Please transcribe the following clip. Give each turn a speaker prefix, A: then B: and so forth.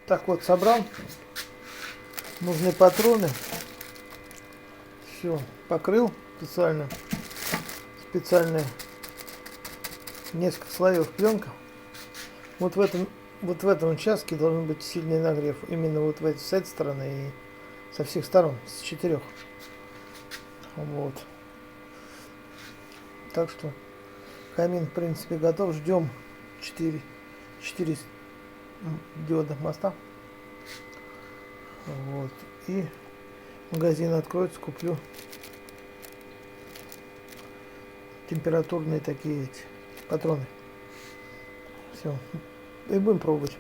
A: Так вот собрал нужные патроны. Все, покрыл специально несколько слоев пленка. Вот в этом участке должен быть сильный нагрев. Именно вот с этой стороны и со всех сторон, с 4. Вот. Так что камин в принципе готов. Ждем 4 диодных моста. Вот. И магазин откроется, куплю температурные такие эти патроны. Все. И будем пробовать.